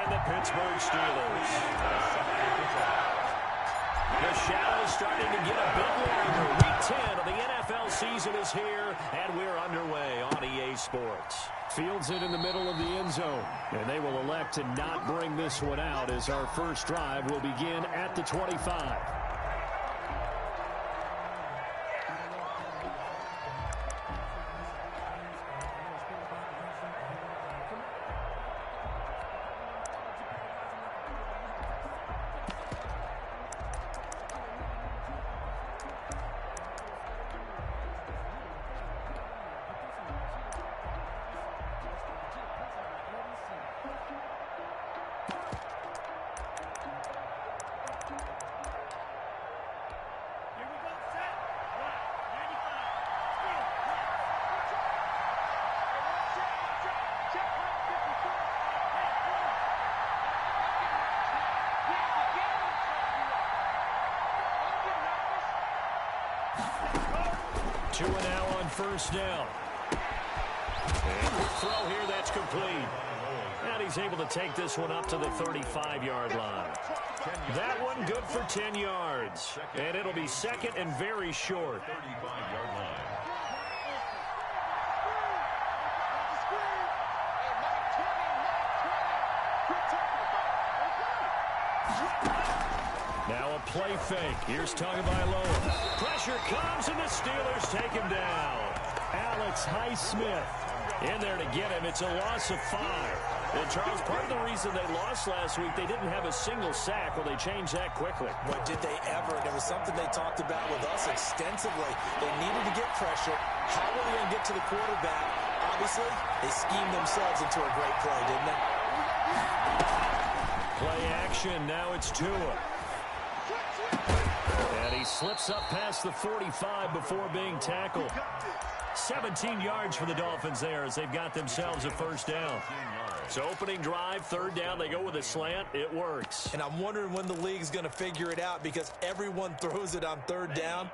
and the Pittsburgh Steelers. The shadow's starting to get a bit longer. Week 10 of the NFL season is here, and we're underway on EA Sports. Fields it in the middle of the end zone, and they will elect to not bring this one out as our first drive will begin at the 25. Two and now on first down. And the throw here, that's complete. And he's able to take this one up to the 35-yard line. That one good for 10 yards. And it'll be second and very short. 35-yard line. Now a play fake. Here's Tagovailoa. Pressure comes, and the Steelers take him down. Alex Highsmith in there to get him. It's a loss of 5. And, Charles, part of the reason they lost last week, they didn't have a single sack. Well, they changed that quickly. But did they ever? There was something they talked about with us extensively. They needed to get pressure. How were they going to get to the quarterback? Obviously, they schemed themselves into a great play, didn't they? Play action. Now it's Tua. And he slips up past the 45 before being tackled. 17 yards for the Dolphins there as they've got themselves a first down. So opening drive, third down, they go with a slant. It works. And I'm wondering when the league's going to figure it out because everyone throws it on third down.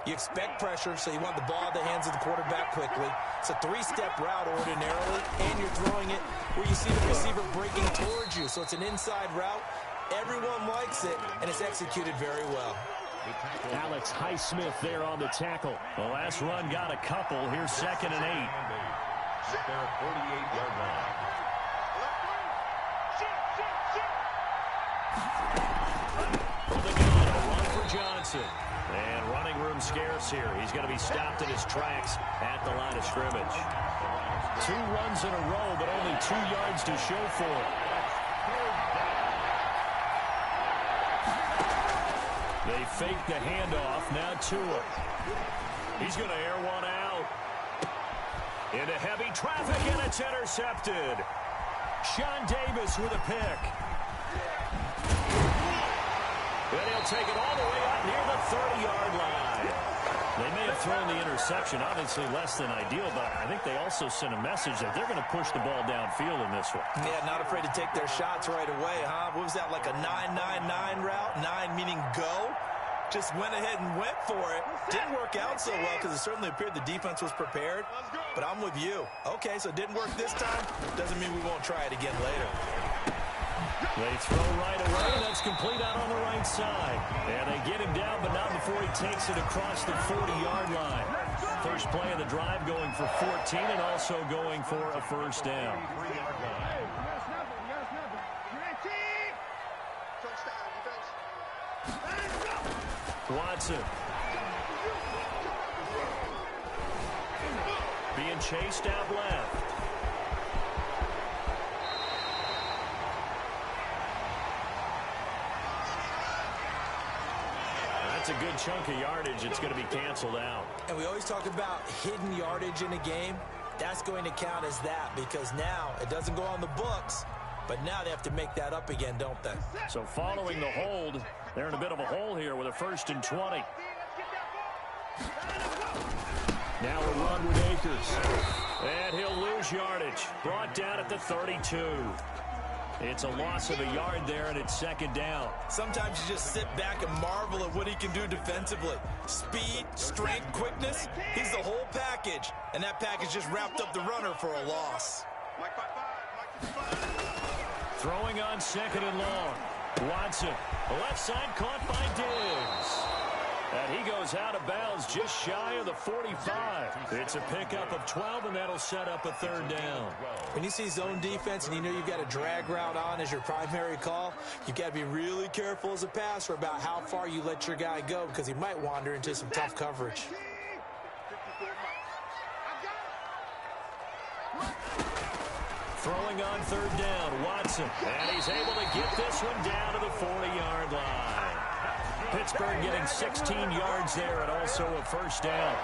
You expect pressure, so you want the ball in the hands of the quarterback quickly. It's a 3-step route ordinarily, and you're throwing it where you see the receiver breaking towards you. So it's an inside route. Everyone likes it, and it's executed very well. Alex Highsmith there on the tackle. The last run got a couple. Here's second and 8. Their 48-yard line. From the gun, a run for Johnson. And running room scarce here. He's going to be stopped in his tracks at the line of scrimmage. 2 runs in a row, but only 2 yards to show for it. They fake the handoff. Now Tua. He's going to air one out. Into heavy traffic, and it's intercepted. Sean Davis with a pick. And he'll take it all the way up near the 30-yard line. They may have thrown the interception, obviously less than ideal, but I think they also sent a message that they're going to push the ball downfield in this one. Yeah, not afraid to take their shots right away, huh? What was that, like a 9-9-9 route? 9 meaning go? Just went ahead and went for it. Didn't work out so well because it certainly appeared the defense was prepared. But I'm with you. Okay, so it didn't work this time. Doesn't mean we won't try it again later. They throw right away. That's complete out on the right side. And they get him down, but not before he takes it across the 40-yard line. First play of the drive going for 14 and also going for a first down. Watson. Being chased out left. That's a good chunk of yardage. It's going to be canceled out. And we always talk about hidden yardage in a game. That's going to count as that because now it doesn't go on the books, but now they have to make that up again, don't they? So following the hold, they're in a bit of a hole here with a 1st and 20. Now a run with Akers. And he'll lose yardage. Brought down at the 32. It's a loss of a yard there, and it's second down. Sometimes you just sit back and marvel at what he can do defensively. Speed, strength, quickness, he's the whole package. And that package just wrapped up the runner for a loss. Throwing on second and long. Watson, left side caught by Diggs. And he goes out of bounds just shy of the 45. It's a pickup of 12, and that'll set up a third down. When you see zone defense and you know you've got a drag route on as your primary call, you've got to be really careful as a passer about how far you let your guy go because he might wander into some tough coverage. Throwing on third down, Watson. And he's able to get this one down to the 40-yard line. Pittsburgh getting 16 yards there and also a first down.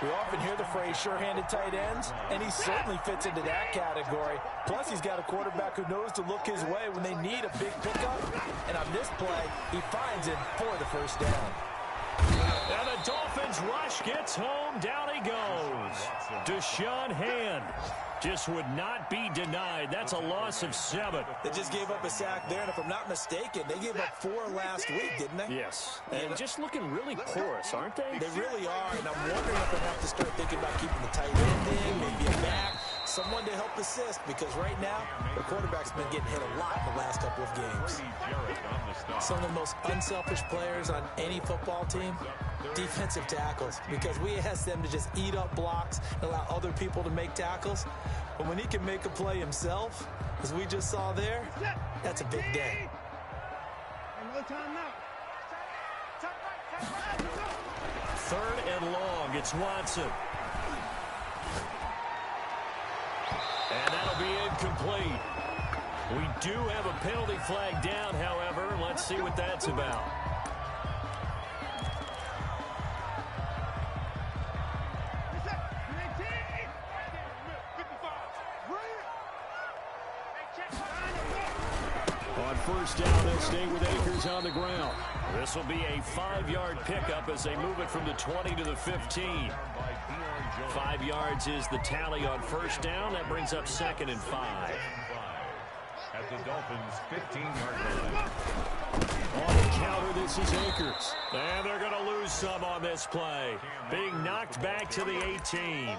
We often hear the phrase sure-handed tight ends, and he certainly fits into that category. Plus, he's got a quarterback who knows to look his way when they need a big pickup. And on this play, he finds it for the first down. And the Dolphins rush gets home. Down he goes. Deshaun Hand just would not be denied. That's a loss of 7. They just gave up a sack there, and if I'm not mistaken, they gave up 4 last week, didn't they? Yes. And just looking really porous, aren't they? They really are, and I'm wondering if they have to start thinking about keeping the tight end in, maybe a back, someone to help assist, because right now, the quarterback's been getting hit a lot in the last couple of games. Some of the most unselfish players on any football team, defensive tackles, because we ask them to just eat up blocks and allow other people to make tackles. But when he can make a play himself, as we just saw there, that's a big day. Third and long, it's Watson. And that'll be incomplete. We do have a penalty flag down, however. Let's see what that's about. On first down, they'll stay with Akers on the ground. This will be a 5-yard pickup as they move it from the 20 to the 15. 5 yards is the tally on first down. That brings up 2nd and 5. At the Dolphins' 15-yard line. On the counter, this is Akers. And they're going to lose some on this play. Being knocked back to the 18.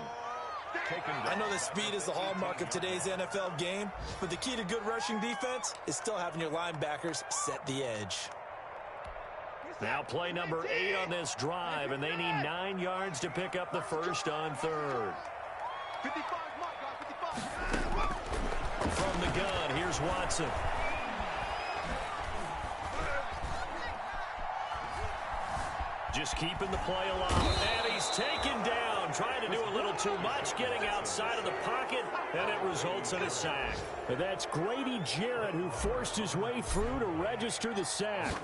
I know that speed is the hallmark of today's NFL game, but the key to good rushing defense is still having your linebackers set the edge. Now play number 8 on this drive, and they need 9 yards to pick up the first on third. From the gun, here's Watson. Just keeping the play alive, and he's taken down, trying to do a little too much, getting outside of the pocket, and it results in a sack. And that's Grady Jarrett who forced his way through to register the sack.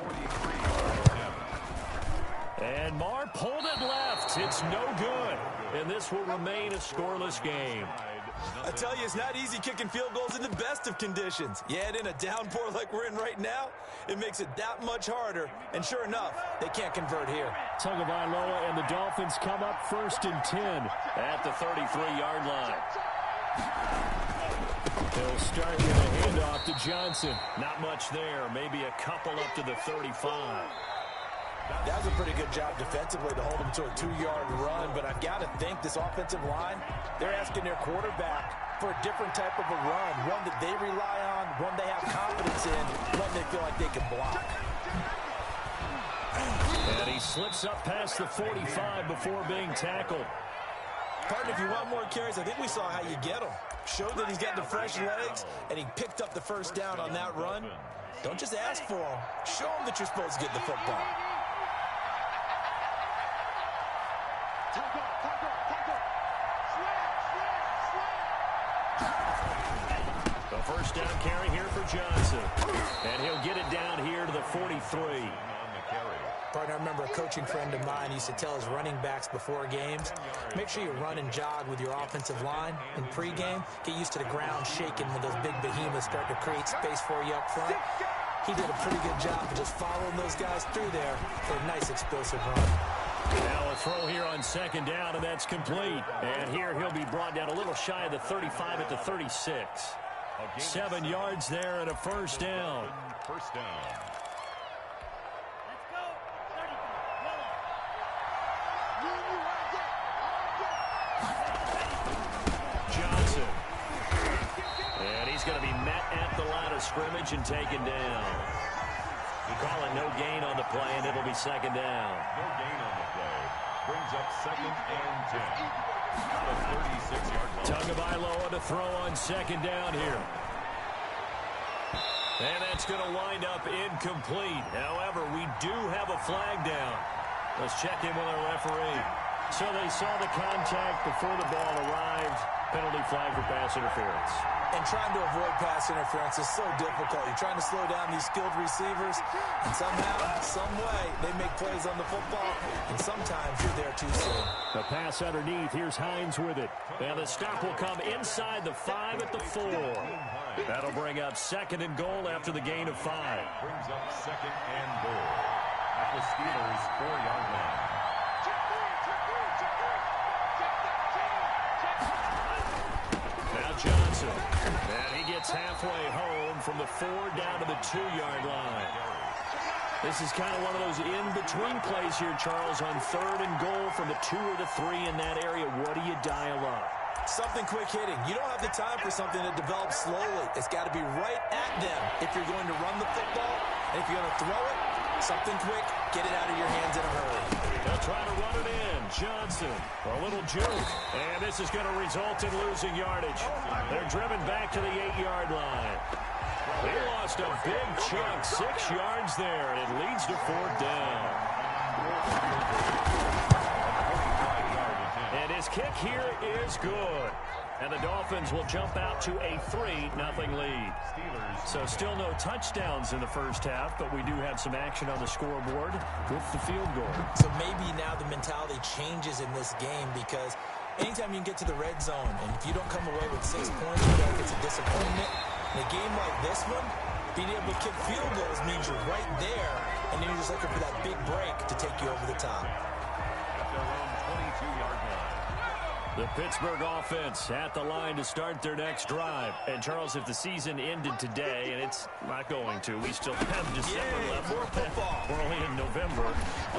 And Marr pulled it left. It's no good, and this will remain a scoreless game. I tell you, it's not easy kicking field goals in the best of conditions. You add in a downpour like we're in right now, it makes it that much harder. And sure enough, they can't convert here. Tagovailoa and the Dolphins come up 1st and 10 at the 33-yard line. They'll start with a handoff to Johnson. Not much there, maybe a couple up to the 35. That was a pretty good job defensively to hold them to a 2-yard run, but I've got to think this offensive line, they're asking their quarterback for a different type of a run, one that they rely on, one they have confidence in, one they feel like they can block. And he slips up past the 45 before being tackled. Partner, if you want more carries, I think we saw how you get them. Showed that he's got the fresh legs, and he picked up the first down on that run. Don't just ask for them. Show them that you're supposed to get the football. The first down carry here for Johnson. And he'll get it down here to the 43. Partner, I remember a coaching friend of mine used to tell his running backs before games, make sure you run and jog with your offensive line in pregame. Get used to the ground shaking when those big behemoths start to create space for you up front. He did a pretty good job of just following those guys through there for a nice explosive run. Now a throw here on 2nd down, and that's complete. And here he'll be brought down a little shy of the 35 at the 36. 7 yards there and a first down. First down. Johnson. And he's going to be met at the line of scrimmage and taken down. You call it no gain on the play, and it'll be second down. No gain on the play. Brings up 2nd and 10. Out of 36-yard line. Tagovailoa to throw on second down here. And that's going to wind up incomplete. However, we do have a flag down. Let's check in with our referee. So they saw the contact before the ball arrived. Penalty flag for pass interference. And trying to avoid pass interference is so difficult. You're trying to slow down these skilled receivers, and somehow, some way, they make plays on the football, and sometimes you're there too soon. The pass underneath. Here's Hines with it. And the stop will come inside the 5 at the 4. That'll bring up 2nd and goal after the gain of 5. Brings up 2nd and goal at the Steelers' 4-yard line. Now Johnson. And he gets halfway home from the 4 down to the 2-yard line. This is kind of one of those in-between plays here, Charles, on 3rd and goal from the 2 or the 3 in that area. What do you dial up? Something quick hitting. You don't have the time for something that develops slowly. It's got to be right at them if you're going to run the football. And if you're going to throw it, something quick, get it out of your hands in a hurry. They'll try to run it in. Johnson, a little juke. And this is going to result in losing yardage. They're driven back to the 8-yard line. They lost a big chunk, 6 yards there, and it leads to 4th down. And his kick here is good. And the Dolphins will jump out to a 3-0 lead. So still no touchdowns in the first half, but we do have some action on the scoreboard with the field goal. So maybe now the mentality changes in this game, because anytime you can get to the red zone, and if you don't come away with 6 points, you feel like it's a disappointment. In a game like this one, being able to kick field goals means you're right there, and then you're just looking for that big break to take you over the top. At their own 22-yard line. The Pittsburgh offense at the line to start their next drive. And, Charles, if the season ended today, and it's not going to, we still have December left. More football. We're only in November.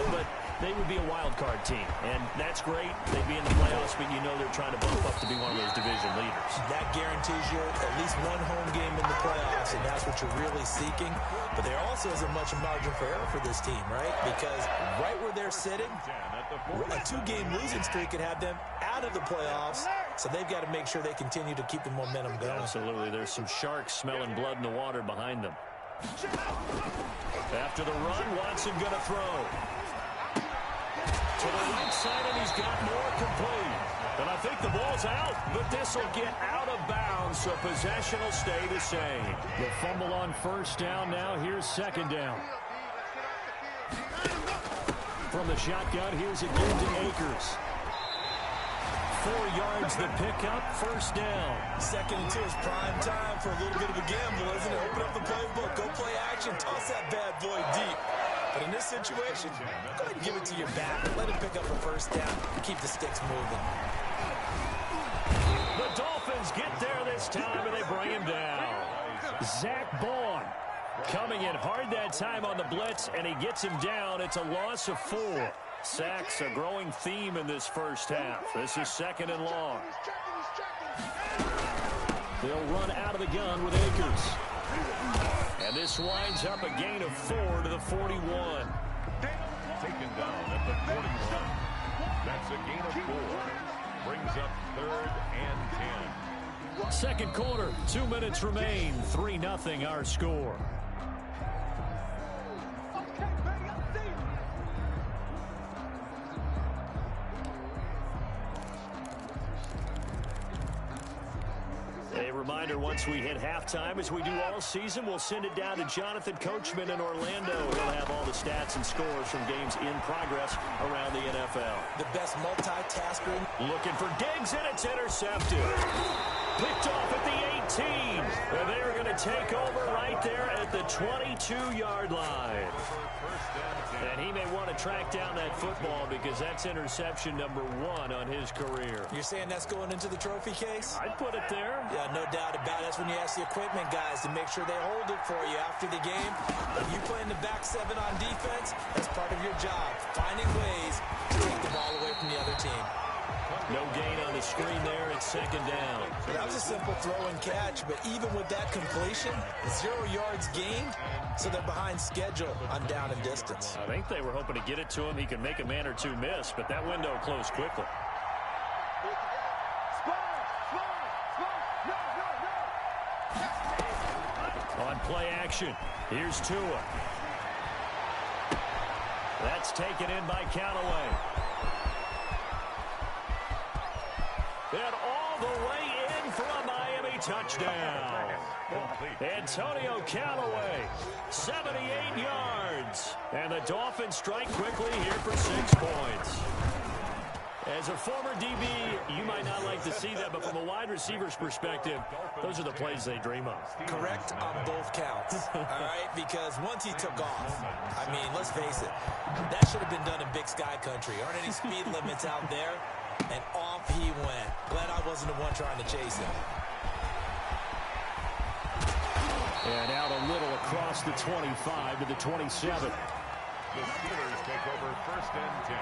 But they would be a wild card team, and that's great. They'd be in the playoffs, but you know they're trying to bump up to be one of those division leaders. That guarantees you at least one home game in the playoffs, and that's what you're really seeking. But there also isn't much margin for error for this team, right? Because right where they're sitting, a 2-game losing streak could have them out of the playoffs, so they've got to make sure they continue to keep the momentum going. Absolutely. There's some sharks smelling blood in the water behind them. After the run, Watson going to throw. To the right side, and he's got more complete. And I think the ball's out, but this will get out of bounds, so possession will stay the same. The fumble on 1st down now. Here's 2nd down. From the shotgun, here's again to Akers. 4 yards the pickup, 1st down. 2nd and 2 is prime time for a little bit of a gamble, isn't it? Open up the playbook, go play action, toss that bad boy deep. But in this situation, go ahead and give it to your back. Let him pick up a 1st down and keep the sticks moving. The Dolphins get there this time, and they bring him down. Zach Bond coming in hard that time on the blitz, and he gets him down. It's a loss of 4. Sacks, a growing theme in this first half. This is 2nd and long. They'll run out of the gun with Akers. And this winds up a gain of 4 to the 41. Taken down at the 41. That's a gain of 4. Brings up 3rd and 10. Second quarter, 2 minutes remain. 3-0 our score. A reminder, once we hit halftime, as we do all season, we'll send it down to Jonathan Coachman in Orlando. He'll have all the stats and scores from games in progress around the NFL. The best multitasker. Looking for Diggs, and it's intercepted. Picked off at the 18. And they're going to take over right there at the 22-yard line. And he may want to track down that football because that's interception number 1 on his career. You're saying that's going into the trophy case? I'd put it there. Yeah, no doubt about it. That's when you ask the equipment guys to make sure they hold it for you after the game. If you play in the back 7 on defense, that's part of your job. Finding ways to take the ball away from the other team. No gain on the screen there. It's second down. That was a simple throw and catch, but even with that completion, 0 yards gained, so they're behind schedule on down and distance. I think they were hoping to get it to him. He could make a man or two miss, but that window closed quickly. On play action, here's Tua. That's taken in by Callaway. And all the way in for a Miami touchdown. Antonio Callaway, 78 yards. And the Dolphins strike quickly here for 6 points. As a former DB, you might not like to see that, but from a wide receiver's perspective, those are the plays they dream of. Correct on both counts, all right? Because once he took off, I mean, let's face it, that should have been done in Big Sky Country. Aren't any speed limits out there? And off he went. Glad I wasn't the one trying to chase him. And out a little across the 25 to the 27. The Steelers take over 1st and 10.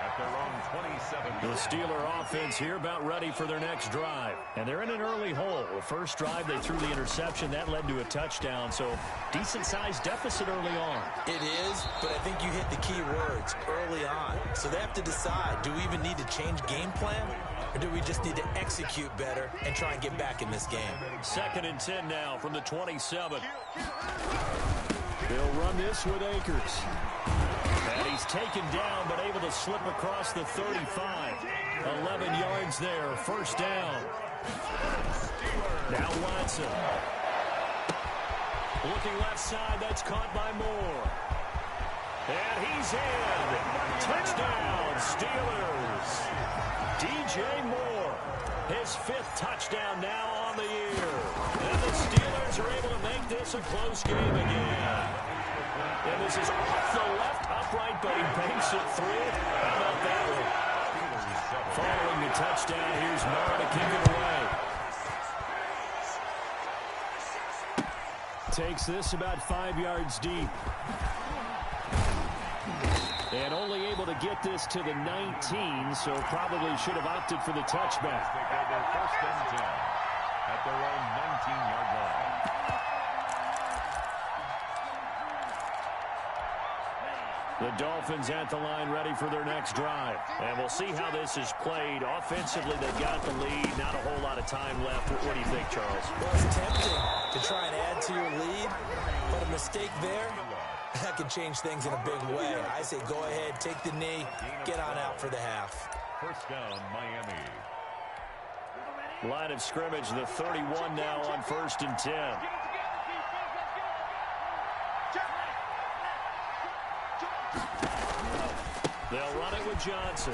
At their own 27. The Steeler offense here about ready for their next drive. And they're in an early hole. The first drive, they threw the interception. That led to a touchdown. So decent-sized deficit early on. It is, but I think you hit the key words early on. So they have to decide, do we even need to change game plan? Or do we just need to execute better and try and get back in this game? 2nd and 10 now from the 27. They'll run this with Akers. And he's taken down, but able to slip across the 35. 11 yards there, 1st down. Now Watson. Looking left side, that's caught by Moore. And he's in. Touchdown, Steelers. DJ Moore, his 5th touchdown now on the year. And the Steelers are able to make this a close game again. And this is off the left upright, but he banks it through. How about that one? Following the touchdown, here's Moore to kick it away. Takes this about 5 yards deep. And only able to get this to the 19, so probably should have opted for the touchback. Take over 1st and 10 at their own 19-yard line. The Dolphins at the line ready for their next drive. And we'll see how this is played. Offensively, they've got the lead. Not a whole lot of time left. What do you think, Charles? Well, it's tempting to try and add to your lead, but a mistake there, that can change things in a big way. I say go ahead, take the knee, get on out for the half. 1st down, Miami. Line of scrimmage, the 31 now on 1st and 10. They'll run it with Johnson.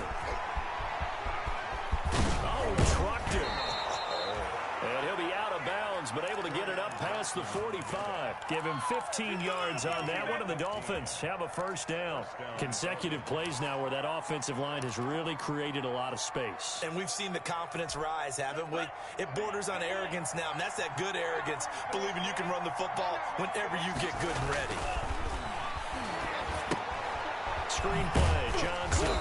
Oh, trucked him. And he'll be out of bounds, but able to get it up past the 45. Give him 15 yards on that one, and the Dolphins have a 1st down. Consecutive plays now where that offensive line has really created a lot of space. And we've seen the confidence rise, haven't we? It borders on arrogance now, and that's that good arrogance, believing you can run the football whenever you get good and ready. Screenplay, Johnson.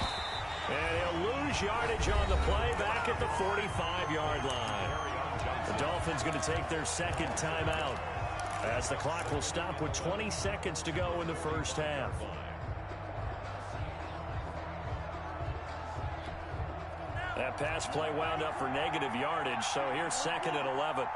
And he'll lose yardage on the play back at the 45-yard line. The Dolphins going to take their 2nd timeout as the clock will stop with 20 seconds to go in the 1st half. That pass play wound up for negative yardage, so here's 2nd and 11.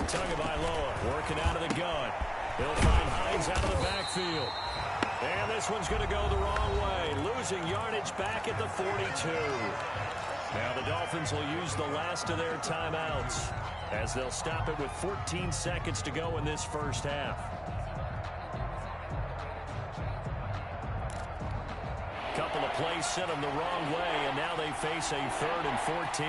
Tagovailoa working out of the gun. He'll find Hines out of the backfield. And this one's going to go the wrong way. Losing yardage back at the 42. Now the Dolphins will use the last of their timeouts as they'll stop it with 14 seconds to go in this 1st half. Couple of plays sent them the wrong way, and now they face a 3rd and 14.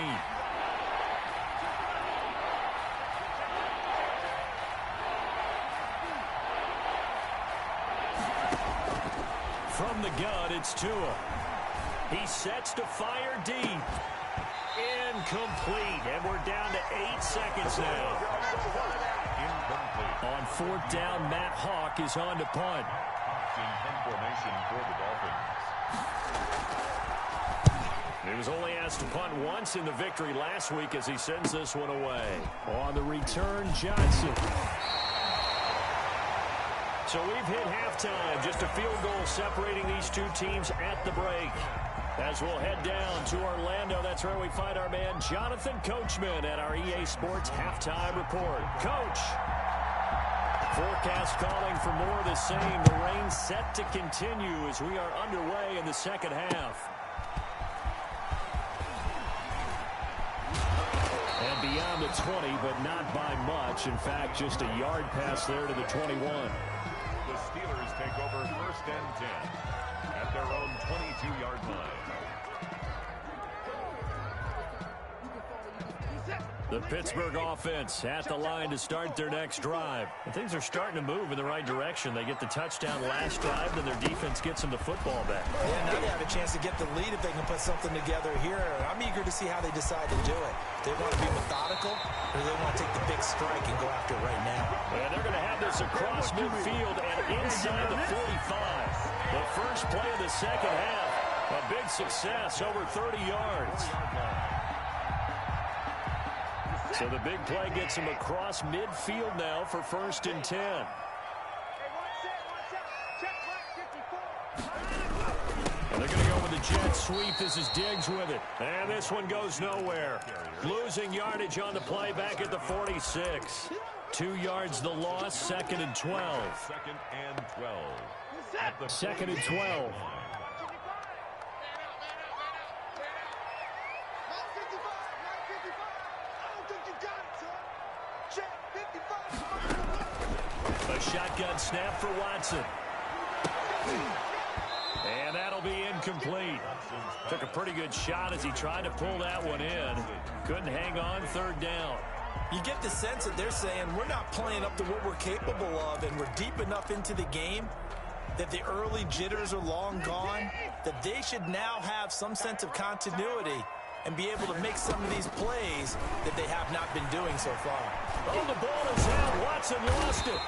From the gun, it's Tua. He sets to fire deep. Incomplete, and we're down to 8 seconds now. On 4th down, Matt Hawk is on to punt. In punt formation for the Dolphins. He was only asked to punt once in the victory last week as he sends this one away. On the return, Johnson. So we've hit halftime. Just a field goal separating these two teams at the break. As we'll head down to Orlando, that's where we find our man Jonathan Coachman at our EA Sports Halftime Report. Coach. Forecast calling for more of the same. The rain set to continue as we are underway in the second half. And beyond the 20, but not by much. In fact, just a yard pass there to the 21. The Steelers take over 1st and 10 at their own 22-yard line. The Pittsburgh offense at the line to start their next drive. And things are starting to move in the right direction. They get the touchdown last drive, then their defense gets them the football back. Yeah, now they have a chance to get the lead if they can put something together here. I'm eager to see how they decide to do it. They want to be methodical, or do they want to take the big strike and go after it right now? And they're going to have this across midfield and inside the 45. The first play of the second half, a big success, over 30 yards. So the big play gets him across midfield now for 1st and 10. And they're going to go with the jet sweep. This is Diggs with it. And this one goes nowhere. Losing yardage on the play back at the 46. 2 yards the loss, 2nd and 12. 2nd and 12. 2nd and 12. A shotgun snap for Watson. And that'll be incomplete. Took a pretty good shot as he tried to pull that one in. Couldn't hang on, 3rd down. You get the sense that they're saying we're not playing up to what we're capable of, and we're deep enough into the game that the early jitters are long gone, that they should now have some sense of continuity and be able to make some of these plays that they have not been doing so far. Oh, the ball is out. Watson lost it.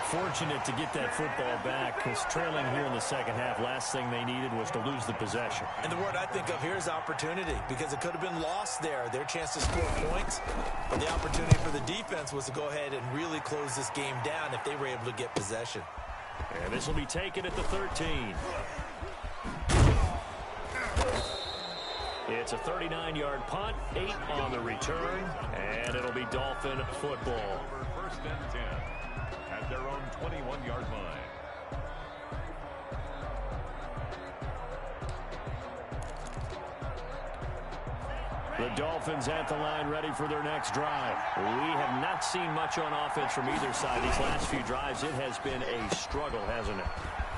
Fortunate to get that football back, because trailing here in the second half, last thing they needed was to lose the possession. And the word I think of here is opportunity, because it could have been lost there, their chance to score points. But the opportunity for the defense was to go ahead and really close this game down if they were able to get possession. And this will be taken at the 13. It's a 39-yard punt, 8 on the return, and it'll be Dolphin football. 1st and 10 at their own 21-yard line. The Dolphins at the line, ready for their next drive. We have not seen much on offense from either side. These last few drives, it has been a struggle, hasn't it?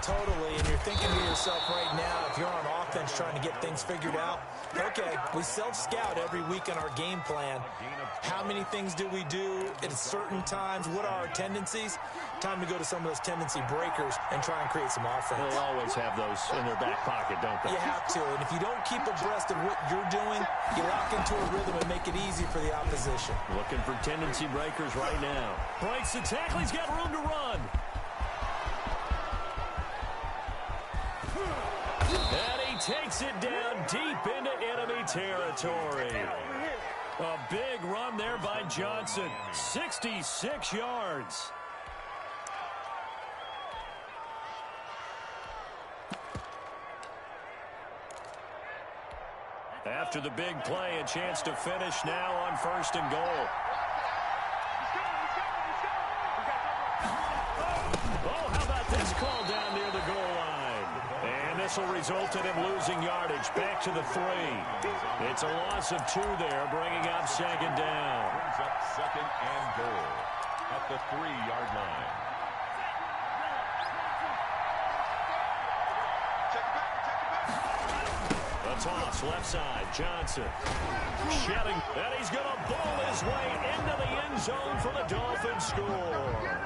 Totally, and you're thinking to yourself right now, if you're on offense trying to get things figured out, okay, we self-scout every week in our game plan. How many things do we do at certain times? What are our tendencies? Time to go to some of those tendency breakers and try and create some offense. They'll always have those in their back pocket, don't they? You have to, and if you don't keep abreast of what you're doing, you lock into a rhythm and make it easy for the opposition. Looking for tendency breakers right now. Breaks the tackle, he's got room to run. And he takes it down deep into enemy territory. A big run there by Johnson. 66 yards. After the big play, a chance to finish now on 1st and goal. Oh, how about this call down near the goal line? And this will result in him losing yardage back to the 3. It's a loss of 2 there, bringing up 2nd down. Brings up 2nd and goal at the 3-yard line. The toss, left side, Johnson. Shedding, and he's going to bowl his way into the end zone for the Dolphins score.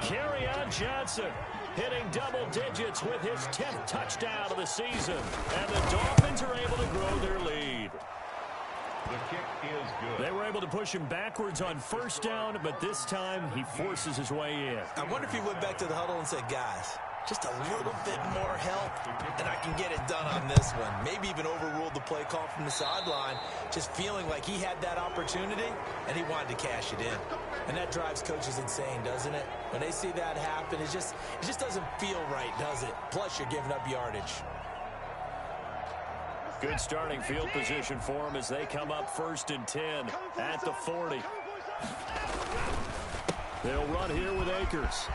Kerryon Johnson hitting double digits with his 10th touchdown of the season. And the Dolphins are able to grow their lead. The kick is good. They were able to push him backwards on first down, but this time he forces his way in. I wonder if he went back to the huddle and said, guys, just a little bit more help, and I can get it done on this one. Maybe even overruled the play call from the sideline, just feeling like he had that opportunity, and he wanted to cash it in. And that drives coaches insane, doesn't it? When they see that happen, it just doesn't feel right, does it? Plus, you're giving up yardage. Good starting field position for them as they come up 1st and 10 at the 40. They'll run here with Akers.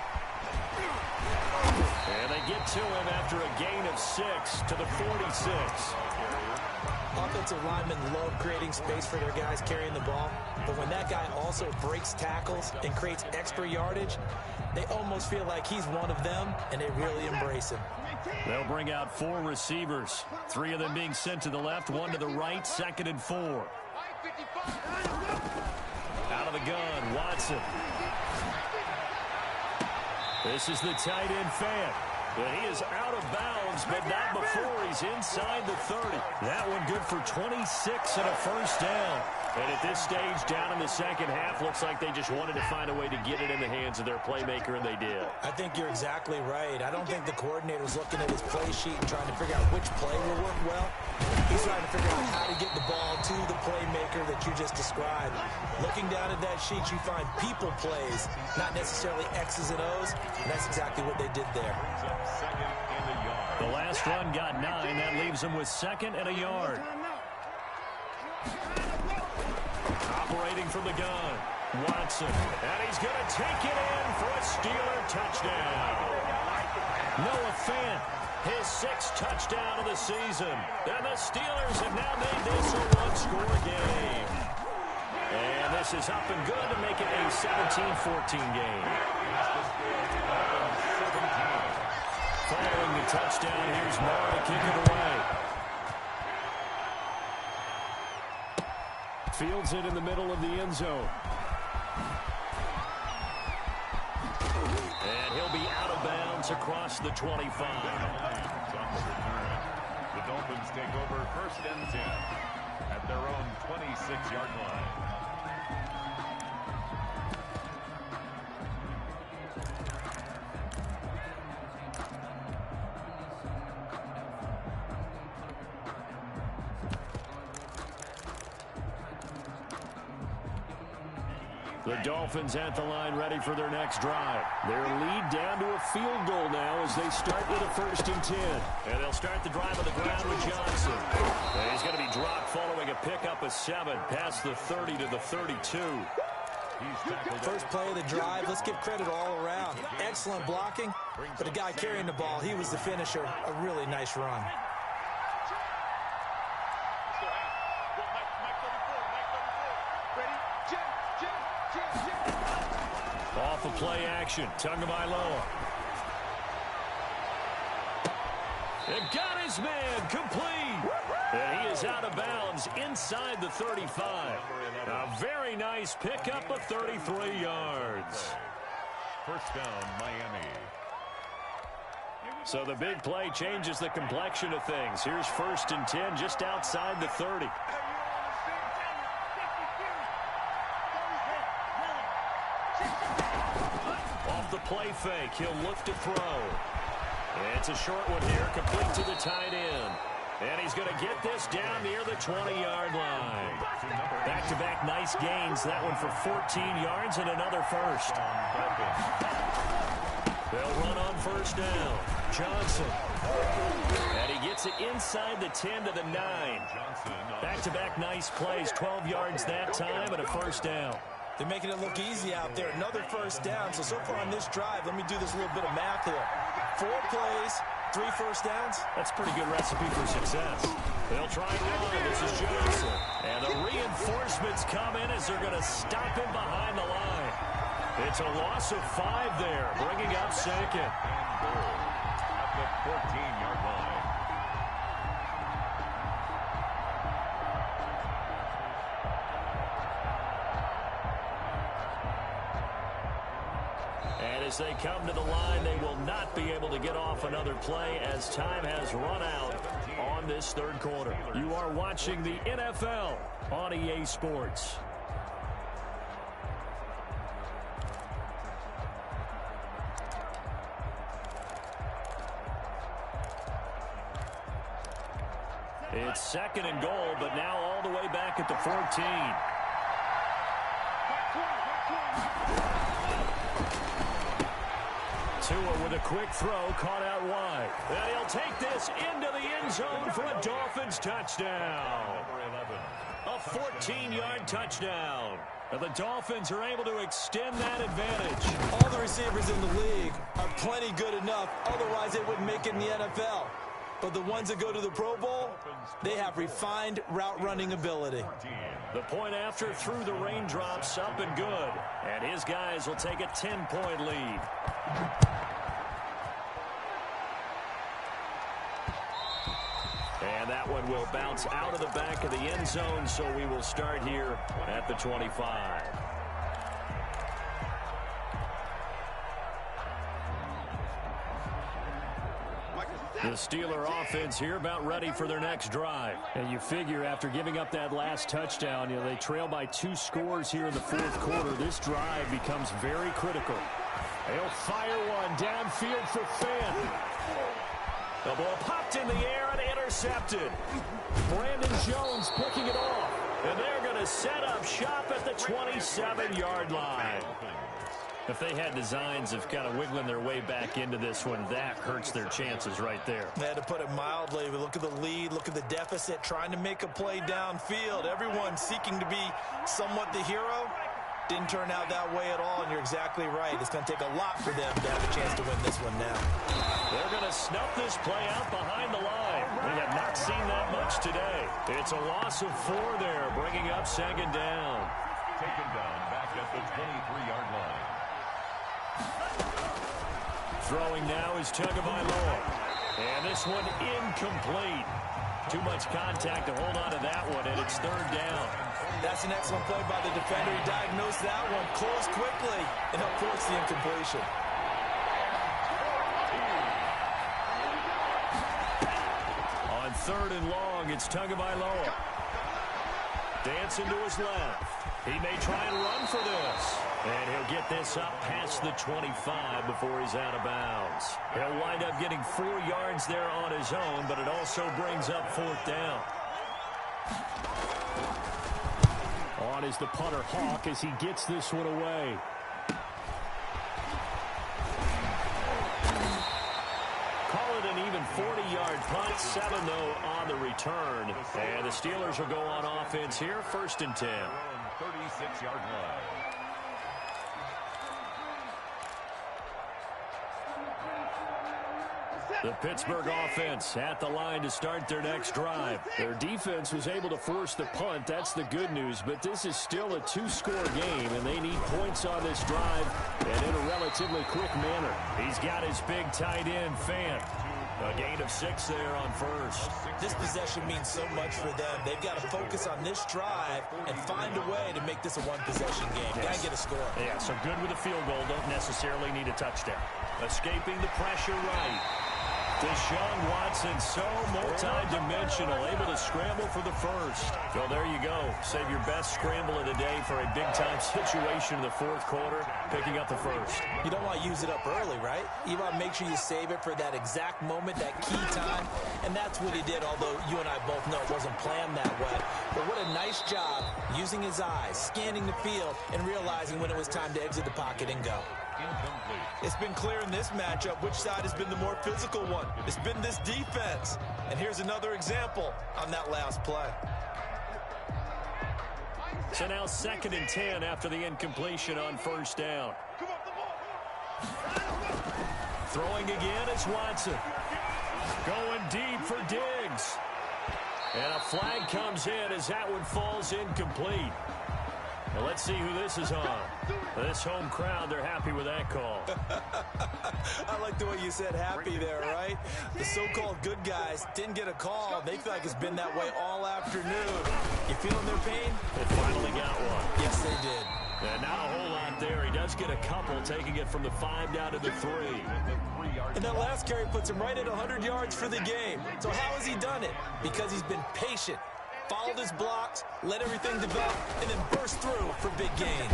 And they get to him after a gain of 6 to the 46. Offensive linemen love creating space for their guys carrying the ball, but when that guy also breaks tackles and creates extra yardage, they almost feel like he's one of them, and they really embrace him. They'll bring out 4 receivers, 3 of them being sent to the left, 1 to the right, 2nd and 4. Out of the gun, Watson. This is the tight end Fant. And he is out of bounds, but not before he's inside the 30. That one good for 26 and a first down. And at this stage, down in the second half, looks like they just wanted to find a way to get it in the hands of their playmaker, and they did. I think you're exactly right. I don't think the coordinator's looking at his play sheet and trying to figure out which play will work well. He's trying to figure out how to get the ball to the playmaker that you just described. Looking down at that sheet, you find people plays, not necessarily X's and O's, and that's exactly what they did there. The last run got 9. That leaves them with 2nd and a yard. Operating from the gun, Watson. And he's going to take it in for a Steeler touchdown. Noah Fant, his 6th touchdown of the season. And the Steelers have now made this a one-score game. And this is up and good to make it a 17-14 game. Following the touchdown, here's Moore to kick it away. Fields it in the middle of the end zone. And he'll be out of bounds across the 25. The Dolphins take over 1st and 10 at their own 26-yard line. The Dolphins at the line ready for their next drive. Their lead down to a field goal now as they start with a 1st and 10. And they'll start the drive on the ground with Johnson. And he's going to be dropped following a pickup of 7 past the 30 to the 32. First play of the drive, let's give credit all around. Excellent blocking, but the guy carrying the ball, he was the finisher. A really nice run. Off of play action, Tagovailoa. And got his man complete. And he is out of bounds inside the 35. A very nice pickup of 33 yards. First down, Miami. So the big play changes the complexion of things. Here's 1st and 10 just outside the 30. Off the play fake, he'll look to throw. And it's a short one here, complete to the tight end. And he's going to get this down near the 20-yard line. Back-to-back nice gains. That one for 14 yards and another first. They'll run on 1st down. Johnson. And he gets it inside the 10 to the 9. Back-to-back nice plays. 12 yards that time and a 1st down. They're making it look easy out there. Another 1st down. So far on this drive, let me do this little bit of math here. 4 plays, 3 1st downs. That's a pretty good recipe for success. They'll try and run. This is Johnson. And the reinforcements come in as they're going to stop him behind the line. It's a loss of 5 there, bringing up 2nd. At the 14-yard line. And as they come to the line, they will not be able to get off another play as time has run out on from this third quarter. You are watching the NFL on EA Sports. It's second and goal, but now all the way back at the 14. Tua with a quick throw, caught out wide. And he'll take this into the end zone for a Dolphins touchdown. A 14-yard touchdown. And the Dolphins are able to extend that advantage. All the receivers in the league are plenty good enough. Otherwise, they wouldn't make it in the NFL. But the ones that go to the Pro Bowl, they have refined route running ability. The point after through the raindrops, up and good. And his guys will take a 10-point lead. And that one will bounce out of the back of the end zone, so we will start here at the 25. The Steeler offense here about ready for their next drive. And you figure after giving up that last touchdown, they trail by 2 scores here in the fourth quarter. This drive becomes very critical. They'll fire one downfield for Finn. The ball popped in the air and intercepted. Brandon Jones picking it off. And they're going to set up shop at the 27-yard line. If they had designs of kind of wiggling their way back into this one, that hurts their chances right there. They had to put it mildly. We look at the lead, look at the deficit, trying to make a play downfield. Everyone seeking to be somewhat the hero. Didn't turn out that way at all, and you're exactly right. It's going to take a lot for them to have a chance to win this one now. They're going to snuff this play out behind the line. We have not seen that much today. It's a loss of 4 there, bringing up second down. Taken down back at the 23-yard line. Throwing now is Tagovailoa. And this one incomplete. Too much contact to hold on to that one, and it's third down. That's an excellent play by the defender. He diagnosed that one, closed quickly, and helped force the incompletion. On third and long, it's Tagovailoa. Dancing to his left. He may try and run for this. And he'll get this up past the 25 before he's out of bounds. He'll wind up getting 4 yards there on his own, but it also brings up fourth down. On is the punter Hawk as he gets this one away. Call it an even 40-yard punt. 7, though, on the return. And the Steelers will go on offense here, first and 10. 36-yard line. The Pittsburgh offense at the line to start their next drive. Their defense was able to force the punt. That's the good news. But this is still a 2-score game, and they need points on this drive and in a relatively quick manner. He's got his big tight end, Fant. A gain of 6 there on first. This possession means so much for them. They've got to focus on this drive and find a way to make this a one-possession game. Yes. Got to get a score. Yeah, so good with a field goal. Don't necessarily need a touchdown. Escaping the pressure right. Deshaun Watson, so multi-dimensional, able to scramble for the first. Well, there you go. Save your best scramble of the day for a big-time situation in the fourth quarter, picking up the first. You don't want to use it up early, right? You want to make sure you save it for that exact moment, that key time, and that's what he did, although you and I both know it wasn't planned that way. But what a nice job using his eyes, scanning the field, and realizing when it was time to exit the pocket and go. Incomplete. It's been clear in this matchup which side has been the more physical one. It's been this defense. And here's another example on that last play. So now second and 10 after the incompletion on first down. Throwing again is Watson. Going deep for Diggs. And a flag comes in as that one falls incomplete. Well, let's see who this is on. This home crowd, they're happy with that call. I like the way you said happy there, right? The so-called good guys didn't get a call. They feel like it's been that way all afternoon. You feeling their pain? They finally got one. Yes, they did. And not a whole lot there. He does get a couple, taking it from the 5 down to the 3. And that last carry puts him right at 100 yards for the game. So how has he done it? Because he's been patient, followed his blocks, let everything develop, and then burst through for big gains.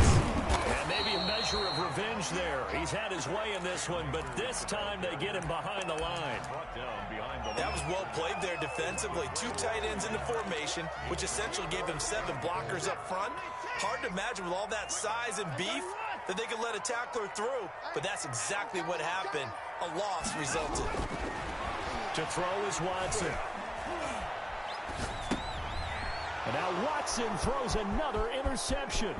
And maybe a measure of revenge there. He's had his way in this one, but this time they get him behind the line. That was well played there defensively. 2 tight ends in the formation, which essentially gave him 7 blockers up front. Hard to imagine with all that size and beef that they could let a tackler through, but that's exactly what happened. A loss resulted. To throw is Watson. And now Watson throws another interception.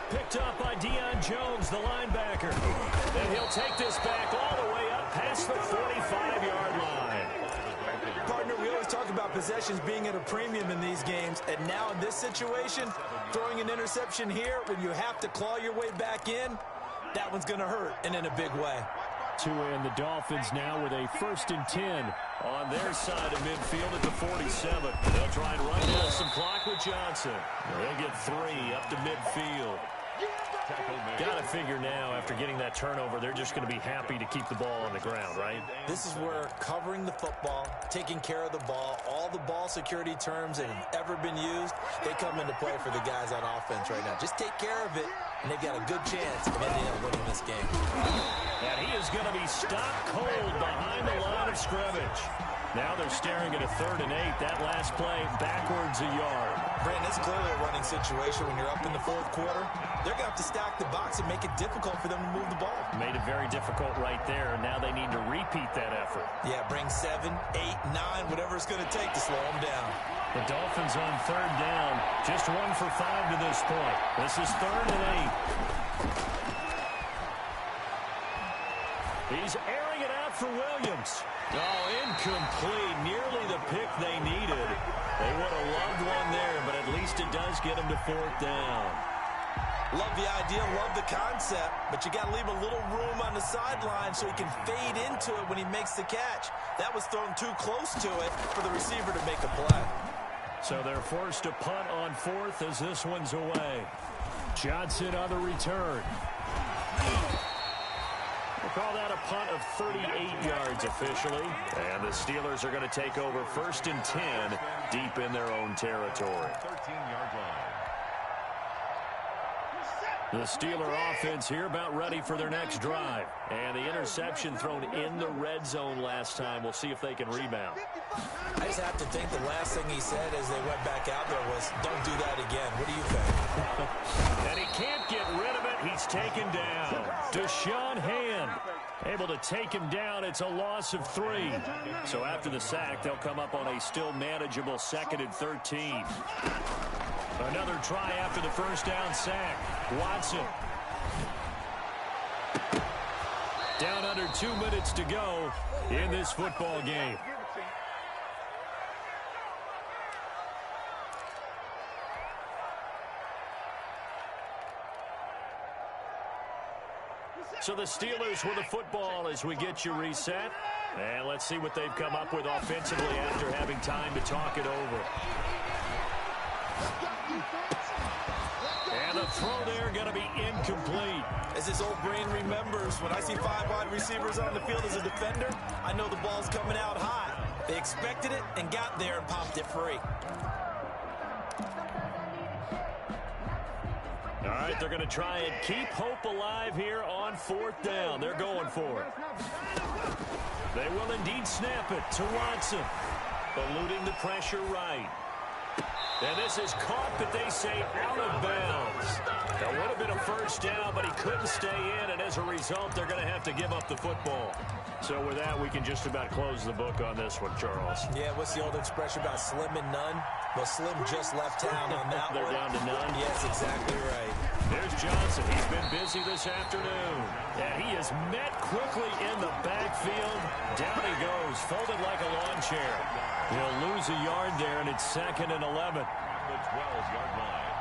Picked up by Deion Jones, the linebacker. And he'll take this back all the way up past the 45-yard line. Partner, we always talk about possessions being at a premium in these games, and now in this situation, throwing an interception here when you have to claw your way back in, that one's going to hurt, and in a big way. And the Dolphins now with a 1st and 10 on their side of midfield at the 47. They'll try and run down some clock with Johnson. They'll get 3 up to midfield. Got to figure now, after getting that turnover, they're just going to be happy to keep the ball on the ground, right? This is where covering the football, taking care of the ball, all the ball security terms that have ever been used, they come into play for the guys on offense right now. Just take care of it, and they've got a good chance of ending up winning this game. And he is going to be stopped cold behind the line of scrimmage. Now they're staring at a 3rd and 8. That last play backwards a yard. Brandon, it's clearly a running situation when you're up in the 4th quarter. They're going to have to stack the box and make it difficult for them to move the ball. Made it very difficult right there. Now they need to repeat that effort. Yeah, bring 7, 8, 9, whatever it's going to take to slow them down. The Dolphins on 3rd down. Just 1 for 5 to this point. This is 3rd and 8. He's airing it out for Williams. Oh, incomplete. Nearly the pick they needed. They would have loved one there, but at least it does get them to 4th down. Love the idea, love the concept, but you got to leave a little room on the sideline so he can fade into it when he makes the catch. That was thrown too close to it for the receiver to make a play. So they're forced to punt on 4th as this one's away. Johnson on the return. We'll call that a punt of 38 yards officially. And the Steelers are going to take over 1st and 10 deep in their own territory. 13-yard line. The Steeler offense here about ready for their next drive. And the interception thrown in the red zone last time. We'll see if they can rebound. I just have to think the last thing he said as they went back out there was, don't do that again. What do you think? And he can't get rid of it. He's taken down. Deshaun Hand able to take him down. It's a loss of 3. So after the sack, they'll come up on a still manageable 2nd and 13. Another try after the 1st down sack. Watson. Down under 2 minutes to go in this football game. So the Steelers with the football as we get you reset. And let's see what they've come up with offensively after having time to talk it over. And the throw there going to be incomplete. As his old brain remembers, when I see 5 wide receivers on the field as a defender, I know the ball's coming out high. They expected it and got there and popped it free. All right, they're going to try and keep hope alive here on 4th down. They're going for it. They will indeed snap it to Watson. Eluding the pressure right. And this is caught, but they say out of bounds. That would have been a 1st down, but he couldn't stay in, and as a result, they're going to have to give up the football. So with that, we can just about close the book on this one, Charles. Yeah, what's the old expression about slim and none? Well, Slim just left town on that They're one. down to none? Yes, exactly right. There's Johnson. He's been busy this afternoon. And he is met quickly in the backfield. Down he goes, folded like a lawn chair. He'll lose a yard there, and it's 2nd and 11. The 12-yard line.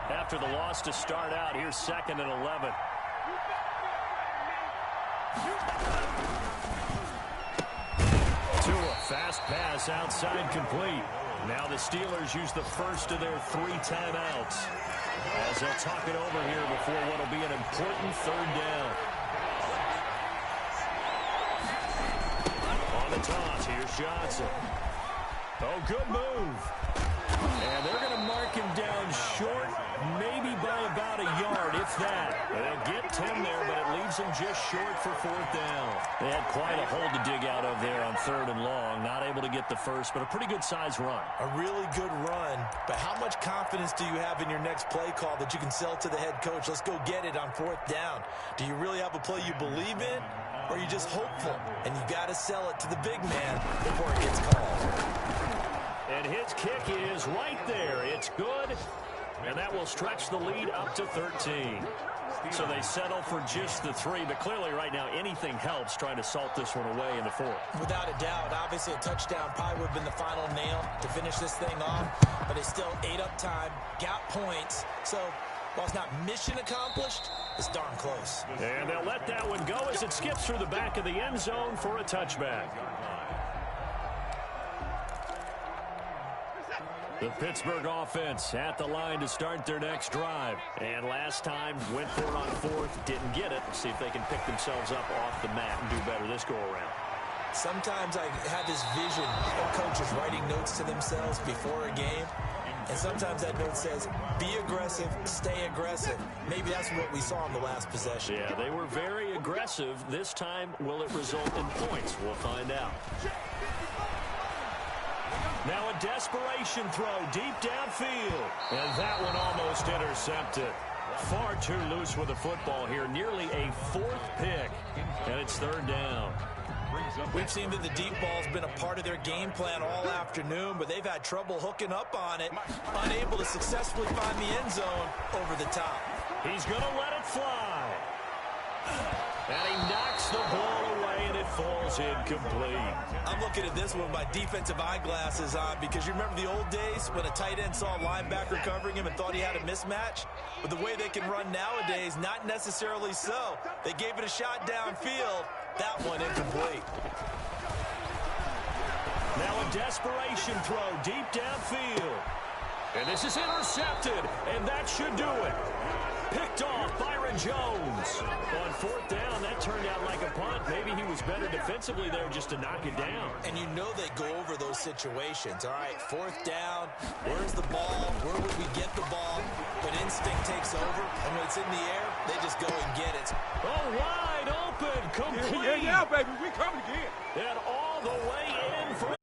After the loss to start out, here's 2nd and 11. Tua Fast pass outside complete. Now the Steelers use the first of their 3 timeouts as they'll talk it over here before what will be an important third down. On the toss, here's Johnson. Oh, good move. And they're going to mark him down short, maybe by about a yard, if that. They'll get 10 there, but it leaves him just short for 4th down. They had quite a hole to dig out of there on 3rd and long. Not able to get the first, but a pretty good-sized run. A really good run, but how much confidence do you have in your next play call that you can sell to the head coach? Let's go get it on 4th down. Do you really have a play you believe in, or are you just hopeful? And you got to sell it to the big man before it gets called. And his kick is right there. It's good, and that will stretch the lead up to 13. So they settle for just the 3, but clearly right now anything helps trying to salt this one away in the 4th. Without a doubt, obviously a touchdown probably would have been the final nail to finish this thing off, but they still ate up time, got points, so while it's not mission accomplished, it's darn close. And they'll let that one go as it skips through the back of the end zone for a touchback. The Pittsburgh offense at the line to start their next drive. And last time, went for it on 4th, didn't get it. See if they can pick themselves up off the mat and do better this go-around. Sometimes I have this vision of coaches writing notes to themselves before a game. And sometimes that note says, be aggressive, stay aggressive. Maybe that's what we saw in the last possession. Yeah, they were very aggressive. This time, will it result in points? We'll find out. Now a desperation throw deep downfield. And that one almost intercepted. Far too loose with the football here. Nearly a 4th pick. And it's 3rd down. We've seen that the deep ball's been a part of their game plan all afternoon, but they've had trouble hooking up on it. Unable to successfully find the end zone over the top. He's going to let it fly. And he knocks the ball away, and it falls incomplete. I'm looking at this one with my defensive eyeglasses on because you remember the old days when a tight end saw a linebacker covering him and thought he had a mismatch? But the way they can run nowadays, not necessarily so. They gave it a shot downfield. That one incomplete. Now a desperation throw deep downfield. And this is intercepted, and that should do it. Picked off Byron Jones. On 4th down, that turned out like a punt. Maybe he was better defensively there just to knock it down. And you know they go over those situations. All right, 4th down, where's the ball? Where would we get the ball? But instinct takes over, and when it's in the air, they just go and get it. Oh, wide open, complete. Yeah, baby, we coming again. And all the way in for